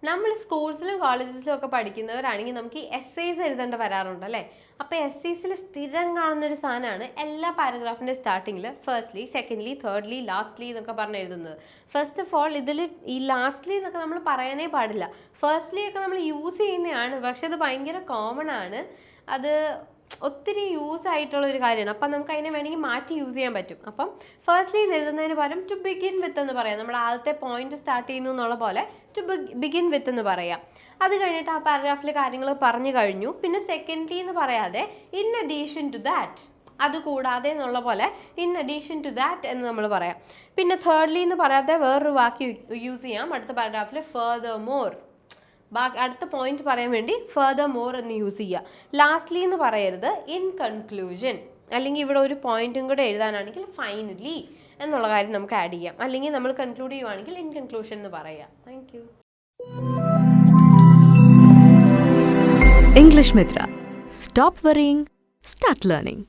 നമ്മൾ സ്കൂൾസിലും കോളേജസിലും ഒക്കെ പഠിക്കുന്നവരാണെങ്കിൽ നമുക്ക് ഈ എസ്സേസ് എഴുതേണ്ട വരാറുണ്ട് അല്ലേ. അപ്പോൾ എസ്സേസിൽ സ്ഥിരം കാണുന്നൊരു സാധനമാണ് എല്ലാ പാരഗ്രാഫിൻ്റെ സ്റ്റാർട്ടിങ്ങിൽ ഫസ്റ്റ്ലി, സെക്കൻഡ്ലി, തേർഡ്ലി, ലാസ്റ്റ്ലി എന്നൊക്കെ പറഞ്ഞ് എഴുതുന്നത്. ഫസ്റ്റ് ഓഫ് ഓൾ ഇതിൽ ഈ ലാസ്റ്റ്ലി എന്നൊക്കെ നമ്മൾ പറയാനേ പാടില്ല. ഫസ്റ്റ്ലി ഒക്കെ നമ്മൾ യൂസ് ചെയ്യുന്നതാണ്, പക്ഷെ അത് ഭയങ്കര കോമൺ ആണ്. അത് ഒത്തിരി യൂസ് ആയിട്ടുള്ള ഒരു കാര്യമാണ്. അപ്പം നമുക്ക് അതിനെ വേണമെങ്കിൽ മാറ്റി യൂസ് ചെയ്യാൻ പറ്റും. അപ്പം ഫസ്റ്റ്ലി എഴുതുന്നതിന് പകരം ടു ബിഗിൻ വിത്ത് എന്ന് പറയാം. നമ്മൾ ആദ്യത്തെ പോയിന്റ് സ്റ്റാർട്ട് ചെയ്യുന്നു എന്നുള്ള പോലെ ടു ബിഗിൻ വിത്ത് എന്ന് പറയാം. അത് കഴിഞ്ഞിട്ട് ആ പാരഗ്രാഫിൽ കാര്യങ്ങൾ പറഞ്ഞു കഴിഞ്ഞു. പിന്നെ സെക്കൻഡ്ലി എന്ന് പറയാതെ ഇൻ അഡീഷൻ ടു ദാറ്റ്, അത് കൂടാതെ എന്നുള്ള പോലെ ഇൻ അഡീഷൻ ടു ദാറ്റ് എന്ന് നമ്മൾ പറയാം. പിന്നെ തേർഡ്ലി എന്ന് പറയാതെ വേറൊരു വാക്ക് യൂസ് ചെയ്യാം അടുത്ത പാരഗ്രാഫിൽ, ഫർദർ മോർ. അടുത്ത പോയിന്റ് പറയാൻ വേണ്ടി ഫർദർ മോർ എന്ന് യൂസ് ചെയ്യുക. ലാസ്റ്റ്ലി എന്ന് പറയരുത്, ഇൻ കൺക്ലൂഷൻ. അല്ലെങ്കിൽ ഇവിടെ ഒരു പോയിന്റും കൂടെ എഴുതാനാണെങ്കിൽ ഫൈനലി എന്നുള്ള കാര്യം നമുക്ക് ആഡ് ചെയ്യാം. അല്ലെങ്കിൽ നമ്മൾ കൺക്ലൂഡ് ചെയ്യുവാണെങ്കിൽ ഇൻ കൺക്ലൂഷൻ എന്ന് പറയാം. Thank you. English Mithra. Stop worrying, start learning.